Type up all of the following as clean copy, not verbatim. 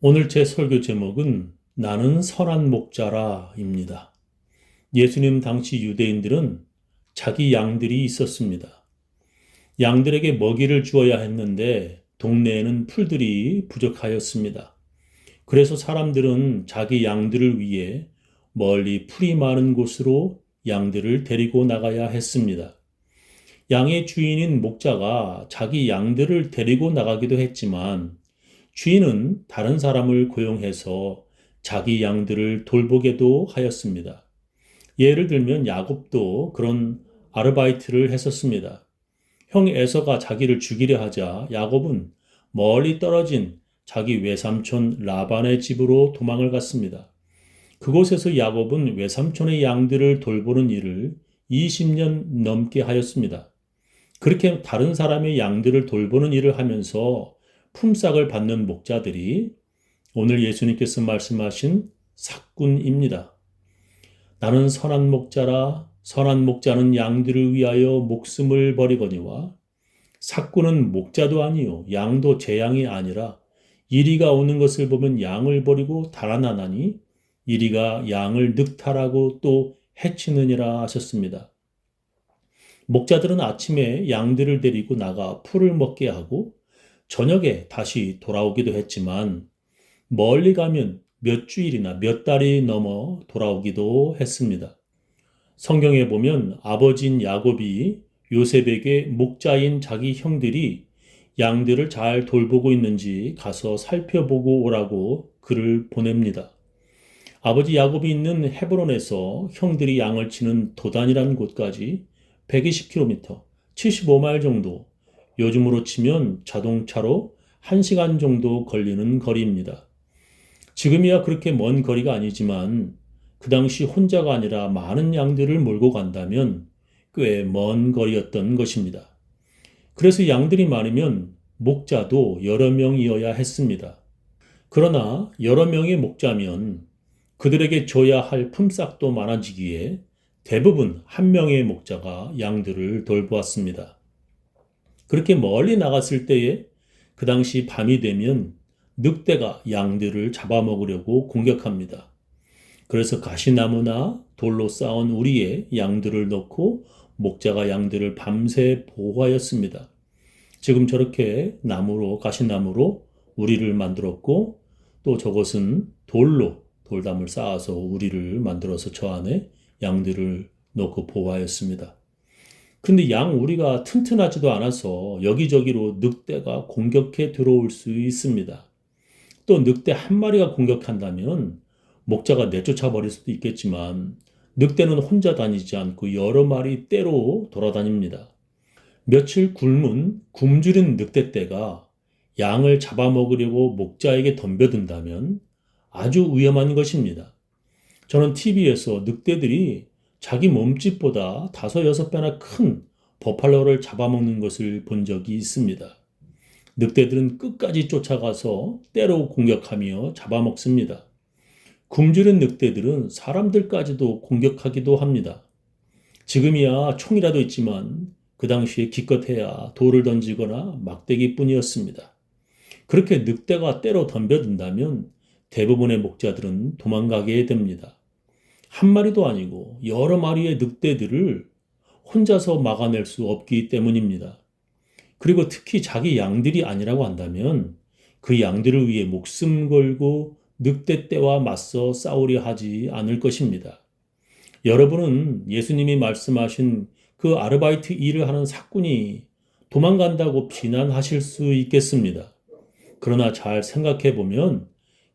오늘 제 설교 제목은 나는 선한 목자라입니다. 예수님 당시 유대인들은 자기 양들이 있었습니다. 양들에게 먹이를 주어야 했는데 동네에는 풀들이 부족하였습니다. 그래서 사람들은 자기 양들을 위해 멀리 풀이 많은 곳으로 양들을 데리고 나가야 했습니다. 양의 주인인 목자가 자기 양들을 데리고 나가기도 했지만 주인은 다른 사람을 고용해서 자기 양들을 돌보게도 하였습니다. 예를 들면 야곱도 그런 아르바이트를 했었습니다. 형 에서가 자기를 죽이려 하자 야곱은 멀리 떨어진 자기 외삼촌 라반의 집으로 도망을 갔습니다. 그곳에서 야곱은 외삼촌의 양들을 돌보는 일을 20년 넘게 하였습니다. 그렇게 다른 사람의 양들을 돌보는 일을 하면서 품삯을 받는 목자들이 오늘 예수님께서 말씀하신 삭군입니다. 나는 선한 목자라 선한 목자는 양들을 위하여 목숨을 버리거니와 삭군은 목자도 아니요 양도 제 양이 아니라 이리가 오는 것을 보면 양을 버리고 달아나나니 이리가 양을 늑탈하고 또 해치느니라 하셨습니다. 목자들은 아침에 양들을 데리고 나가 풀을 먹게 하고 저녁에 다시 돌아오기도 했지만 멀리 가면 몇 주일이나 몇 달이 넘어 돌아오기도 했습니다. 성경에 보면 아버지인 야곱이 요셉에게 목자인 자기 형들이 양들을 잘 돌보고 있는지 가서 살펴보고 오라고 글을 보냅니다. 아버지 야곱이 있는 헤브론에서 형들이 양을 치는 도단이라는 곳까지 120km, 75마일 정도, 요즘으로 치면 자동차로 1시간 정도 걸리는 거리입니다. 지금이야 그렇게 먼 거리가 아니지만 그 당시 혼자가 아니라 많은 양들을 몰고 간다면 꽤 먼 거리였던 것입니다. 그래서 양들이 많으면 목자도 여러 명이어야 했습니다. 그러나 여러 명의 목자면 그들에게 줘야 할 품삯도 많아지기에 대부분 한 명의 목자가 양들을 돌보았습니다. 그렇게 멀리 나갔을 때에 그 당시 밤이 되면 늑대가 양들을 잡아먹으려고 공격합니다. 그래서 가시나무나 돌로 쌓은 우리에 양들을 넣고 목자가 양들을 밤새 보호하였습니다. 지금 저렇게 가시나무로 우리를 만들었고 또 저것은 돌담을 쌓아서 우리를 만들어서 저 안에 양들을 넣고 보호하였습니다. 그런데 양 우리가 튼튼하지도 않아서 여기저기로 늑대가 공격해 들어올 수 있습니다. 또 늑대 한 마리가 공격한다면 목자가 내쫓아 버릴 수도 있겠지만 늑대는 혼자 다니지 않고 여러 마리 떼로 돌아다닙니다. 며칠 굶은 굶주린 늑대떼가 양을 잡아먹으려고 목자에게 덤벼든다면 아주 위험한 것입니다. 저는 TV에서 늑대들이 자기 몸집보다 5, 6배나 큰 버팔로를 잡아먹는 것을 본 적이 있습니다. 늑대들은 끝까지 쫓아가서 때로 공격하며 잡아먹습니다. 굶주린 늑대들은 사람들까지도 공격하기도 합니다. 지금이야 총이라도 있지만 그 당시에 기껏해야 돌을 던지거나 막대기뿐이었습니다. 그렇게 늑대가 때로 덤벼든다면 대부분의 목자들은 도망가게 됩니다. 한 마리도 아니고 여러 마리의 늑대들을 혼자서 막아낼 수 없기 때문입니다. 그리고 특히 자기 양들이 아니라고 한다면 그 양들을 위해 목숨 걸고 늑대떼와 맞서 싸우려 하지 않을 것입니다. 여러분은 예수님이 말씀하신 그 아르바이트 일을 하는 삭군이 도망간다고 비난하실 수 있겠습니다. 그러나 잘 생각해 보면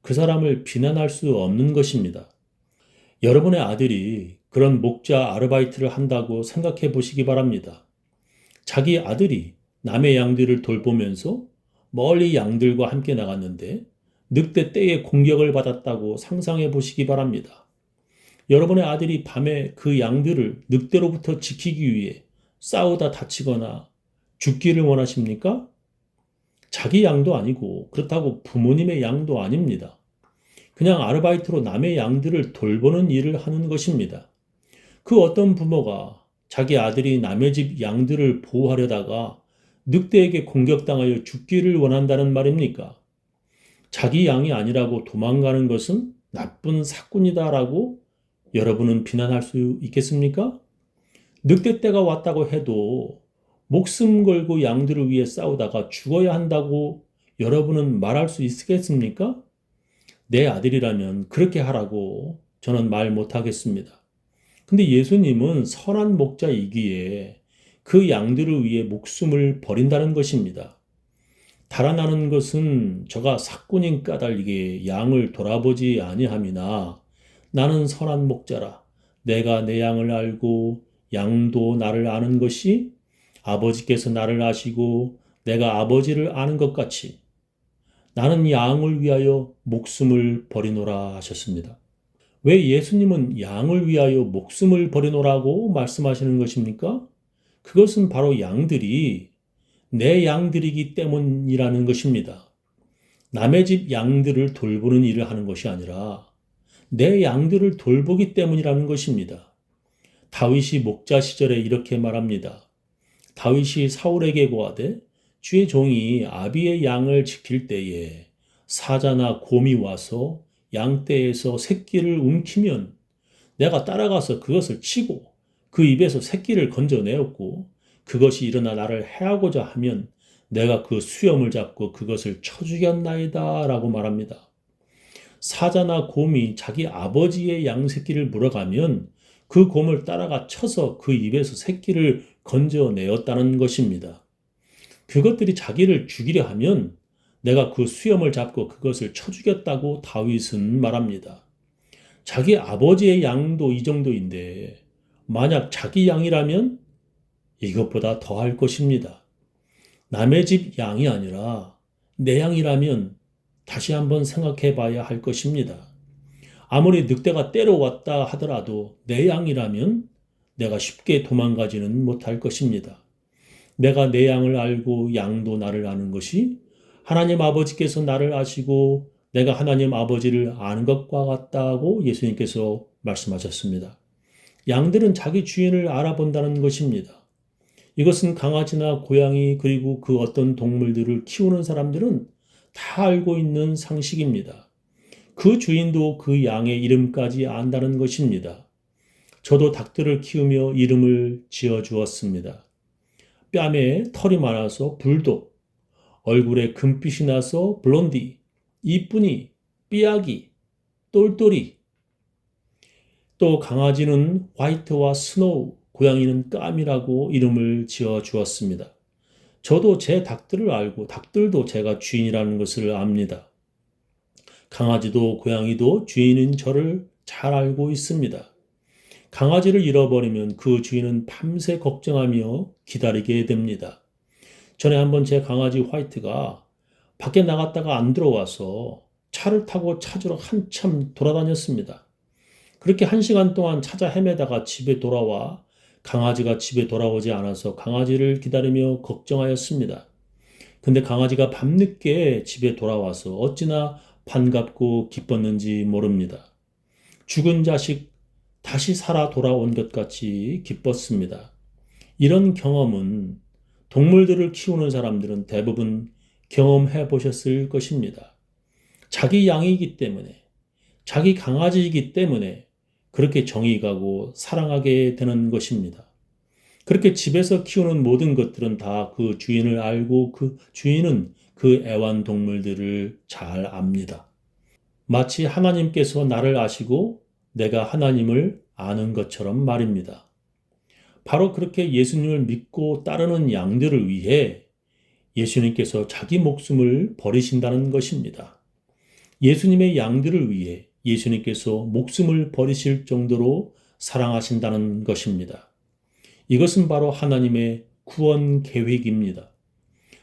그 사람을 비난할 수 없는 것입니다. 여러분의 아들이 그런 목자 아르바이트를 한다고 생각해 보시기 바랍니다. 자기 아들이 남의 양들을 돌보면서 멀리 양들과 함께 나갔는데 늑대 떼의 공격을 받았다고 상상해 보시기 바랍니다. 여러분의 아들이 밤에 그 양들을 늑대로부터 지키기 위해 싸우다 다치거나 죽기를 원하십니까? 자기 양도 아니고 그렇다고 부모님의 양도 아닙니다. 그냥 아르바이트로 남의 양들을 돌보는 일을 하는 것입니다. 그 어떤 부모가 자기 아들이 남의 집 양들을 보호하려다가 늑대에게 공격당하여 죽기를 원한다는 말입니까? 자기 양이 아니라고 도망가는 것은 나쁜 사꾼이다라고 여러분은 비난할 수 있겠습니까? 늑대 때가 왔다고 해도 목숨 걸고 양들을 위해 싸우다가 죽어야 한다고 여러분은 말할 수 있겠습니까? 내 아들이라면 그렇게 하라고 저는 말 못하겠습니다. 근데 예수님은 선한 목자이기에 그 양들을 위해 목숨을 버린다는 것입니다. 달아나는 것은 저가 사꾼인 까닭이게 양을 돌아보지 아니함이나 나는 선한 목자라 내가 내 양을 알고 양도 나를 아는 것이 아버지께서 나를 아시고 내가 아버지를 아는 것 같이 나는 양을 위하여 목숨을 버리노라 하셨습니다. 왜 예수님은 양을 위하여 목숨을 버리노라고 말씀하시는 것입니까? 그것은 바로 양들이 내 양들이기 때문이라는 것입니다. 남의 집 양들을 돌보는 일을 하는 것이 아니라 내 양들을 돌보기 때문이라는 것입니다. 다윗이 목자 시절에 이렇게 말합니다. 다윗이 사울에게 고하되 주의 종이 아비의 양을 지킬 때에 사자나 곰이 와서 양떼에서 새끼를 움키면 내가 따라가서 그것을 치고 그 입에서 새끼를 건져내었고 그것이 일어나 나를 해하고자 하면 내가 그 수염을 잡고 그것을 쳐 죽였나이다 라고 말합니다. 사자나 곰이 자기 아버지의 양새끼를 물어가면 그 곰을 따라가 쳐서 그 입에서 새끼를 건져내었다는 것입니다. 그것들이 자기를 죽이려 하면 내가 그 수염을 잡고 그것을 쳐 죽였다고 다윗은 말합니다. 자기 아버지의 양도 이 정도인데 만약 자기 양이라면 이것보다 더 할 것입니다. 남의 집 양이 아니라 내 양이라면 다시 한번 생각해 봐야 할 것입니다. 아무리 늑대가 때려왔다 하더라도 내 양이라면 내가 쉽게 도망가지는 못할 것입니다. 내가 내 양을 알고 양도 나를 아는 것이 하나님 아버지께서 나를 아시고 내가 하나님 아버지를 아는 것과 같다고 예수님께서 말씀하셨습니다. 양들은 자기 주인을 알아본다는 것입니다. 이것은 강아지나 고양이 그리고 그 어떤 동물들을 키우는 사람들은 다 알고 있는 상식입니다. 그 주인도 그 양의 이름까지 안다는 것입니다. 저도 닭들을 키우며 이름을 지어 주었습니다. 뺨에 털이 많아서 불독, 얼굴에 금빛이 나서 블론디, 이쁜이, 삐약이, 똘똘이, 또 강아지는 화이트와 스노우, 고양이는 까미라고 이름을 지어 주었습니다. 저도 제 닭들을 알고 닭들도 제가 주인이라는 것을 압니다. 강아지도 고양이도 주인인 저를 잘 알고 있습니다. 강아지를 잃어버리면 그 주인은 밤새 걱정하며 기다리게 됩니다. 전에 한번 제 강아지 화이트가 밖에 나갔다가 안 들어와서 차를 타고 찾으러 한참 돌아다녔습니다. 그렇게 1시간 동안 찾아 헤매다가 집에 돌아와 강아지가 집에 돌아오지 않아서 강아지를 기다리며 걱정하였습니다. 근데 강아지가 밤늦게 집에 돌아와서 어찌나 반갑고 기뻤는지 모릅니다. 죽은 자식 다시 살아 돌아온 것 같이 기뻤습니다. 이런 경험은 동물들을 키우는 사람들은 대부분 경험해 보셨을 것입니다. 자기 양이기 때문에, 자기 강아지이기 때문에 그렇게 정이 가고 사랑하게 되는 것입니다. 그렇게 집에서 키우는 모든 것들은 다 그 주인을 알고 그 주인은 그 애완동물들을 잘 압니다. 마치 하나님께서 나를 아시고 내가 하나님을 아는 것처럼 말입니다. 바로 그렇게 예수님을 믿고 따르는 양들을 위해 예수님께서 자기 목숨을 버리신다는 것입니다. 예수님의 양들을 위해 예수님께서 목숨을 버리실 정도로 사랑하신다는 것입니다. 이것은 바로 하나님의 구원 계획입니다.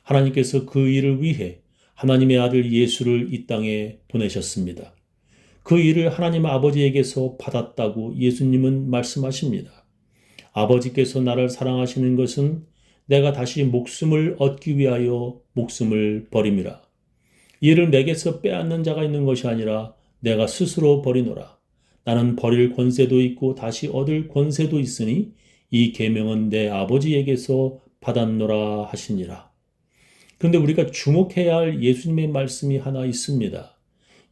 하나님께서 그 일을 위해 하나님의 아들 예수를 이 땅에 보내셨습니다. 그 일을 하나님 아버지에게서 받았다고 예수님은 말씀하십니다. 아버지께서 나를 사랑하시는 것은 내가 다시 목숨을 얻기 위하여 목숨을 버림이라. 이를 내게서 빼앗는 자가 있는 것이 아니라 내가 스스로 버리노라. 나는 버릴 권세도 있고 다시 얻을 권세도 있으니 이 계명은 내 아버지에게서 받았노라 하시니라. 그런데 우리가 주목해야 할 예수님의 말씀이 하나 있습니다.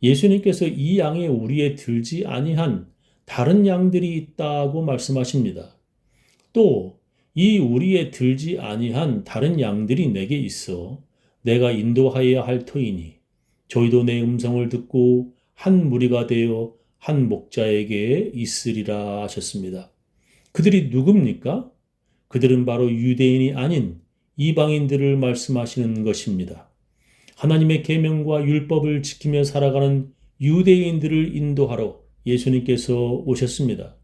예수님께서 이 양의 우리에 들지 아니한 다른 양들이 있다고 말씀하십니다. 또 이 우리에 들지 아니한 다른 양들이 내게 있어 내가 인도하여야 할 터이니 저희도 내 음성을 듣고 한 무리가 되어 한 목자에게 있으리라 하셨습니다. 그들이 누굽니까? 그들은 바로 유대인이 아닌 이방인들을 말씀하시는 것입니다. 하나님의 계명과 율법을 지키며 살아가는 유대인들을 인도하러 예수님께서 오셨습니다.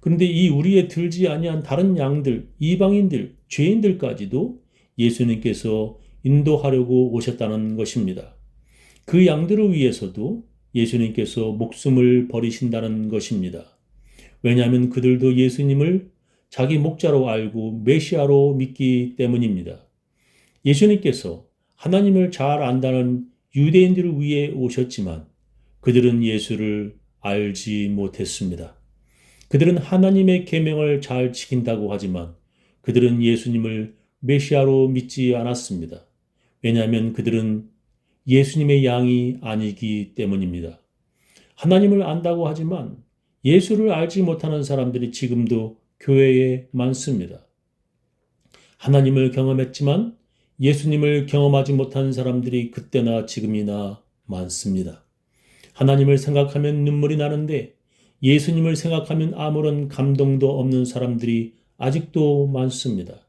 그런데 이 우리에 들지 아니한 다른 양들, 이방인들, 죄인들까지도 예수님께서 인도하려고 오셨다는 것입니다. 그 양들을 위해서도 예수님께서 목숨을 버리신다는 것입니다. 왜냐하면 그들도 예수님을 자기 목자로 알고 메시아로 믿기 때문입니다. 예수님께서 하나님을 잘 안다는 유대인들을 위해 오셨지만 그들은 예수를 알지 못했습니다. 그들은 하나님의 계명을 잘 지킨다고 하지만 그들은 예수님을 메시아로 믿지 않았습니다. 왜냐하면 그들은 예수님의 양이 아니기 때문입니다. 하나님을 안다고 하지만 예수를 알지 못하는 사람들이 지금도 교회에 많습니다. 하나님을 경험했지만 예수님을 경험하지 못한 사람들이 그때나 지금이나 많습니다. 하나님을 생각하면 눈물이 나는데 예수님을 생각하면 아무런 감동도 없는 사람들이 아직도 많습니다.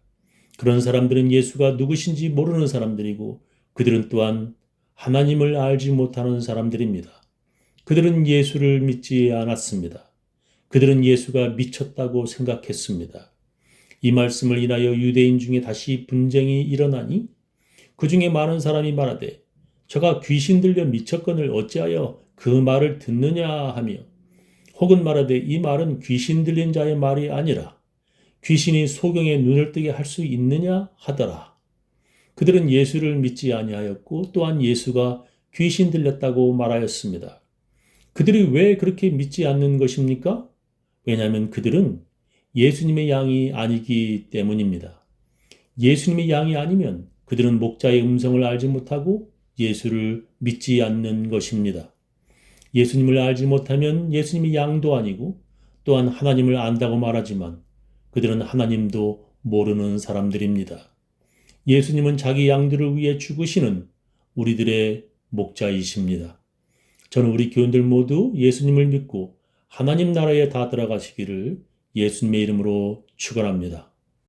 그런 사람들은 예수가 누구신지 모르는 사람들이고 그들은 또한 하나님을 알지 못하는 사람들입니다. 그들은 예수를 믿지 않았습니다. 그들은 예수가 미쳤다고 생각했습니다. 이 말씀을 인하여 유대인 중에 다시 분쟁이 일어나니 그 중에 많은 사람이 말하되 저가 귀신 들려 미쳤거늘 어찌하여 그 말을 듣느냐 하며 혹은 말하되 이 말은 귀신 들린 자의 말이 아니라 귀신이 소경의 눈을 뜨게 할 수 있느냐 하더라. 그들은 예수를 믿지 아니하였고 또한 예수가 귀신 들렸다고 말하였습니다. 그들이 왜 그렇게 믿지 않는 것입니까? 왜냐하면 그들은 예수님의 양이 아니기 때문입니다. 예수님의 양이 아니면 그들은 목자의 음성을 알지 못하고 예수를 믿지 않는 것입니다. 예수님을 알지 못하면 예수님이 양도 아니고 또한 하나님을 안다고 말하지만 그들은 하나님도 모르는 사람들입니다. 예수님은 자기 양들을 위해 죽으시는 우리들의 목자이십니다. 저는 우리 교인들 모두 예수님을 믿고 하나님 나라에 다 들어가시기를 예수님의 이름으로 축원합니다.